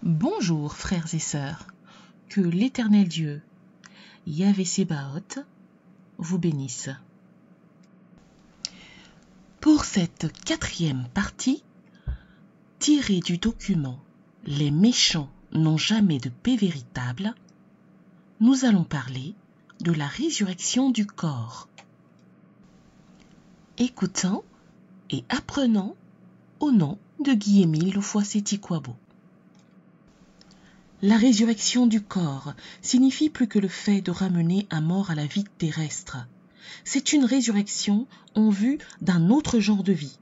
Bonjour frères et sœurs, que l'Éternel Dieu, Yahvé Sébaoth, vous bénisse. Pour cette 4e partie, tirée du document « Les méchants n'ont jamais de paix véritable », nous allons parler de la résurrection du corps. Écoutons et apprenons au nom de Guy-Émile Loufois-Séty-Quabo. La résurrection du corps signifie plus que le fait de ramener un mort à la vie terrestre. C'est une résurrection en vue d'un autre genre de vie,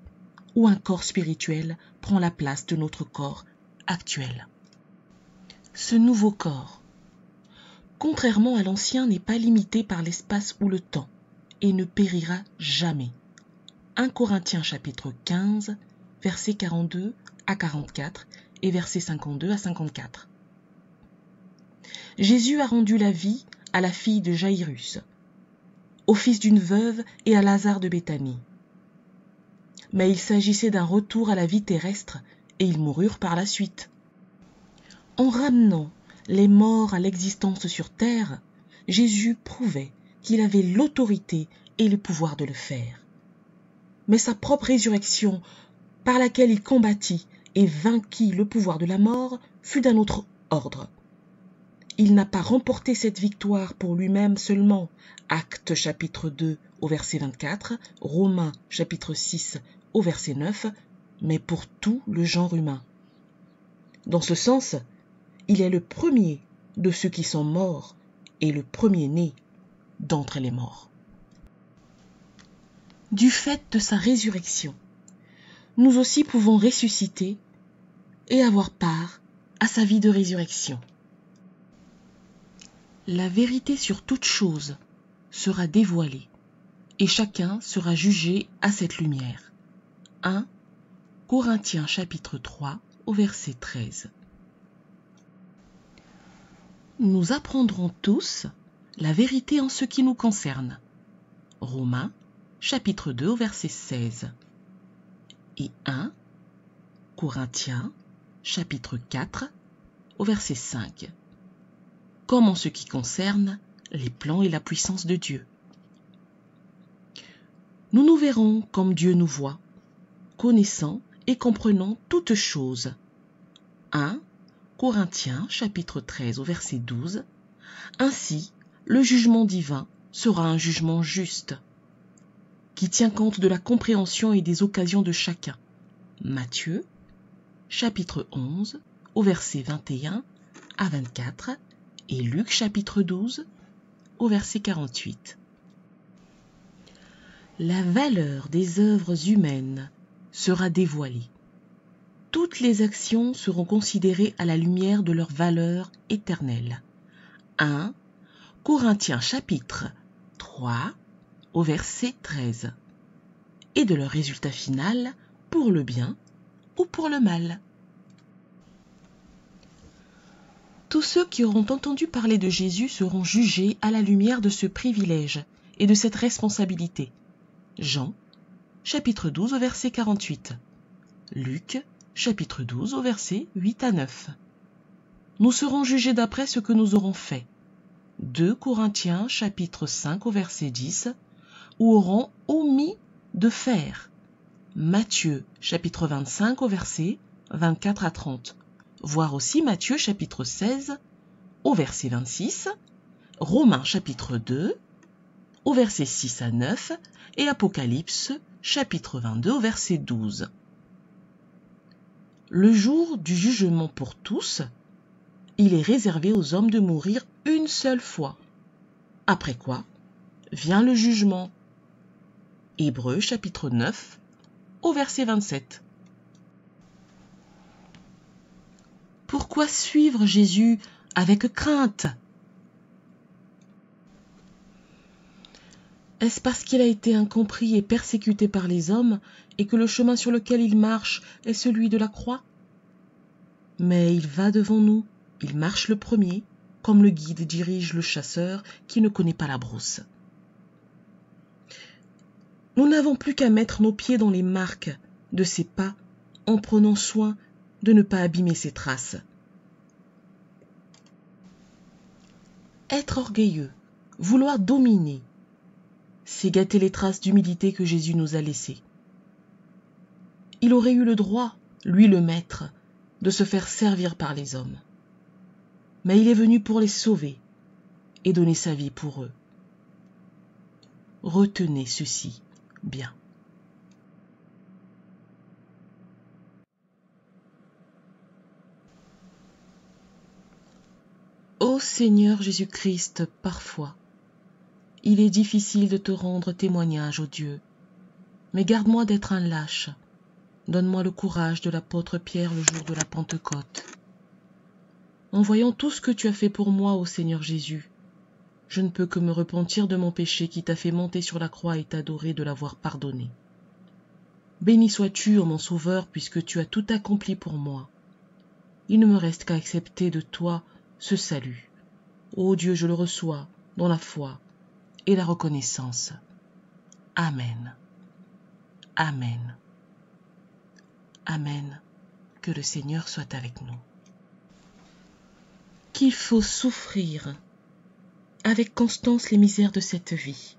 où un corps spirituel prend la place de notre corps actuel. Ce nouveau corps, contrairement à l'ancien, n'est pas limité par l'espace ou le temps et ne périra jamais. 1 Corinthiens chapitre 15, versets 42 à 44 et versets 52 à 54. Jésus a rendu la vie à la fille de Jaïrus, au fils d'une veuve et à Lazare de Béthanie. Mais il s'agissait d'un retour à la vie terrestre et ils moururent par la suite. En ramenant les morts à l'existence sur terre, Jésus prouvait qu'il avait l'autorité et le pouvoir de le faire. Mais sa propre résurrection, par laquelle il combattit et vainquit le pouvoir de la mort, fut d'un autre ordre. Il n'a pas remporté cette victoire pour lui-même seulement. Actes chapitre 2 au verset 24, Romains chapitre 6 au verset 9, mais pour tout le genre humain. Dans ce sens, il est le premier de ceux qui sont morts et le premier-né d'entre les morts. Du fait de sa résurrection, nous aussi pouvons ressusciter et avoir part à sa vie de résurrection. La vérité sur toute chose sera dévoilée et chacun sera jugé à cette lumière. 1 Corinthiens chapitre 3 au verset 13. Nous apprendrons tous la vérité en ce qui nous concerne. Romains chapitre 2 au verset 16 et 1 Corinthiens chapitre 4 au verset 5. Comme en ce qui concerne les plans et la puissance de Dieu. Nous nous verrons comme Dieu nous voit, connaissant et comprenant toutes choses. 1 Corinthiens chapitre 13 au verset 12. Ainsi, le jugement divin sera un jugement juste, qui tient compte de la compréhension et des occasions de chacun. Matthieu chapitre 11 au verset 21 à 24. Et Luc chapitre 12 au verset 48. La valeur des œuvres humaines sera dévoilée. Toutes les actions seront considérées à la lumière de leur valeur éternelle. 1 Corinthiens chapitre 3 au verset 13. Et de leur résultat final pour le bien ou pour le mal. Tous ceux qui auront entendu parler de Jésus seront jugés à la lumière de ce privilège et de cette responsabilité. Jean, chapitre 12 au verset 48. Luc, chapitre 12 au verset 8 à 9. Nous serons jugés d'après ce que nous aurons fait. 2 Corinthiens, chapitre 5 au verset 10, ou auront omis de faire. Matthieu, chapitre 25 au verset 24 à 30. Voir aussi Matthieu chapitre 16 au verset 26, Romains chapitre 2 au verset 6 à 9 et Apocalypse chapitre 22 au verset 12. Le jour du jugement pour tous, il est réservé aux hommes de mourir une seule fois. Après quoi, vient le jugement. Hébreux chapitre 9 au verset 27. Pourquoi suivre Jésus avec crainte? Est-ce parce qu'il a été incompris et persécuté par les hommes et que le chemin sur lequel il marche est celui de la croix? Mais il va devant nous, il marche le premier, comme le guide dirige le chasseur qui ne connaît pas la brousse. Nous n'avons plus qu'à mettre nos pieds dans les marques de ses pas en prenant soin de ne pas abîmer ses traces. Être orgueilleux, vouloir dominer, c'est gâter les traces d'humilité que Jésus nous a laissées. Il aurait eu le droit, lui le maître, de se faire servir par les hommes. Mais il est venu pour les sauver et donner sa vie pour eux. Retenez ceci bien. Ô Seigneur Jésus-Christ, parfois, il est difficile de te rendre témoignage, ô Dieu, mais garde-moi d'être un lâche. Donne-moi le courage de l'apôtre Pierre le jour de la Pentecôte. En voyant tout ce que tu as fait pour moi, ô Seigneur Jésus, je ne peux que me repentir de mon péché qui t'a fait monter sur la croix et t'adorer de l'avoir pardonné. Béni sois-tu, ô mon Sauveur, puisque tu as tout accompli pour moi. Il ne me reste qu'à accepter de toi ce salut. Ô Dieu, je le reçois dans la foi et la reconnaissance. Amen. Amen. Amen. Que le Seigneur soit avec nous. Qu'il faut souffrir avec constance les misères de cette vie.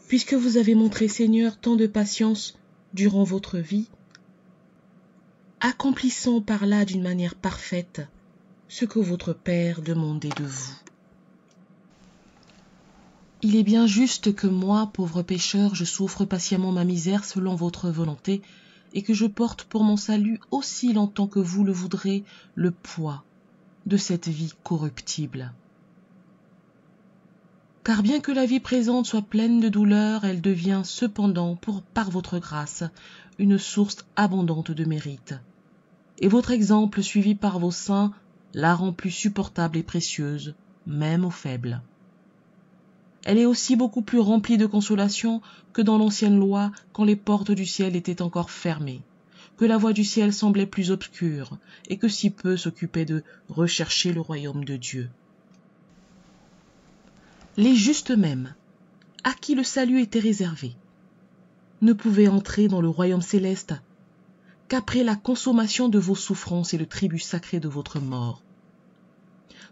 Puisque vous avez montré, Seigneur, tant de patience durant votre vie, accomplissons par là d'une manière parfaite ce que votre Père demandait de vous. Il est bien juste que moi, pauvre pécheur, je souffre patiemment ma misère selon votre volonté, et que je porte pour mon salut aussi longtemps que vous le voudrez le poids de cette vie corruptible. Car bien que la vie présente soit pleine de douleurs, elle devient cependant, par votre grâce, une source abondante de mérite. Et votre exemple, suivi par vos saints, la rend plus supportable et précieuse, même aux faibles. Elle est aussi beaucoup plus remplie de consolation que dans l'ancienne loi, quand les portes du ciel étaient encore fermées, que la voie du ciel semblait plus obscure, et que si peu s'occupaient de rechercher le royaume de Dieu. Les justes mêmes, à qui le salut était réservé, ne pouvaient entrer dans le royaume céleste qu'après la consommation de vos souffrances et le tribut sacré de votre mort.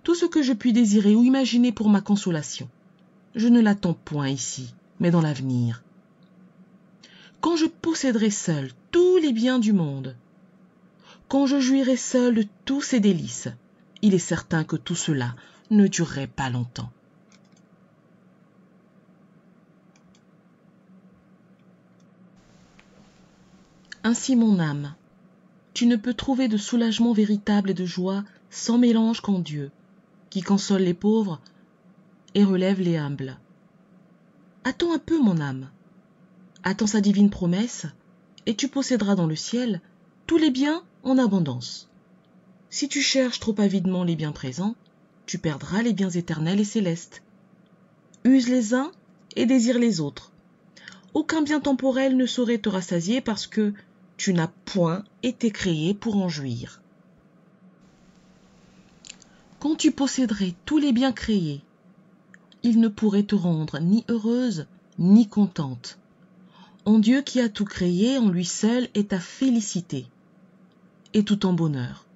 Tout ce que je puis désirer ou imaginer pour ma consolation, je ne l'attends point ici, mais dans l'avenir. Quand je posséderai seul tous les biens du monde, quand je jouirai seul de tous ses délices, il est certain que tout cela ne durerait pas longtemps. Ainsi, mon âme, tu ne peux trouver de soulagement véritable et de joie sans mélange qu'en Dieu, qui console les pauvres et relève les humbles. Attends un peu, mon âme. Attends sa divine promesse, et tu posséderas dans le ciel tous les biens en abondance. Si tu cherches trop avidement les biens présents, tu perdras les biens éternels et célestes. Use les uns et désire les autres. Aucun bien temporel ne saurait te rassasier parce que tu n'as point été créé pour en jouir. Quand tu posséderais tous les biens créés, ils ne pourraient te rendre ni heureuse ni contente. En Dieu qui a tout créé, en lui seul est ta félicité, et tout en bonheur.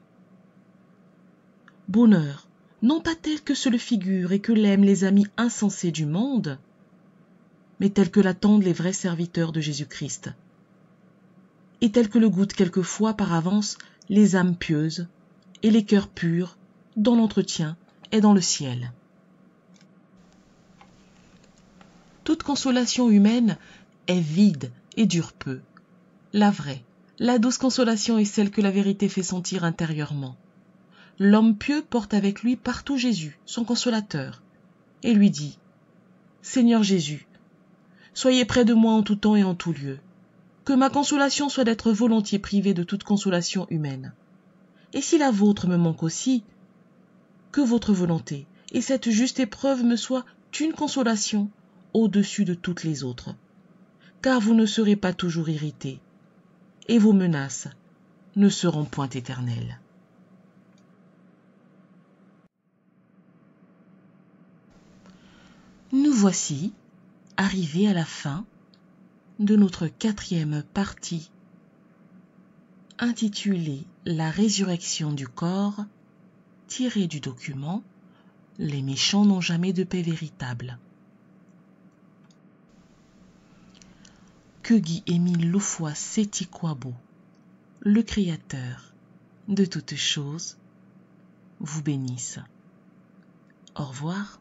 Bonheur, non pas tel que se le figure et que l'aiment les amis insensés du monde, mais tel que l'attendent les vrais serviteurs de Jésus-Christ, et tel que le goûtent quelquefois par avance les âmes pieuses et les cœurs purs dans l'entretien et dans le ciel. Toute consolation humaine est vide et dure peu. La vraie, la douce consolation est celle que la vérité fait sentir intérieurement. L'homme pieux porte avec lui partout Jésus, son consolateur, et lui dit « Seigneur Jésus, soyez près de moi en tout temps et en tout lieu. Que ma consolation soit d'être volontiers privée de toute consolation humaine. Et si la vôtre me manque aussi, que votre volonté et cette juste épreuve me soient une consolation au-dessus de toutes les autres. Car vous ne serez pas toujours irrité, et vos menaces ne seront point éternelles. » Nous voici arrivés à la fin de notre 4e partie intitulée « La résurrection du corps » tirée du document Les méchants n'ont jamais de paix véritable. Que Guy-Émile Loufoy-Setikwabo, le Créateur de toutes choses, vous bénisse. Au revoir.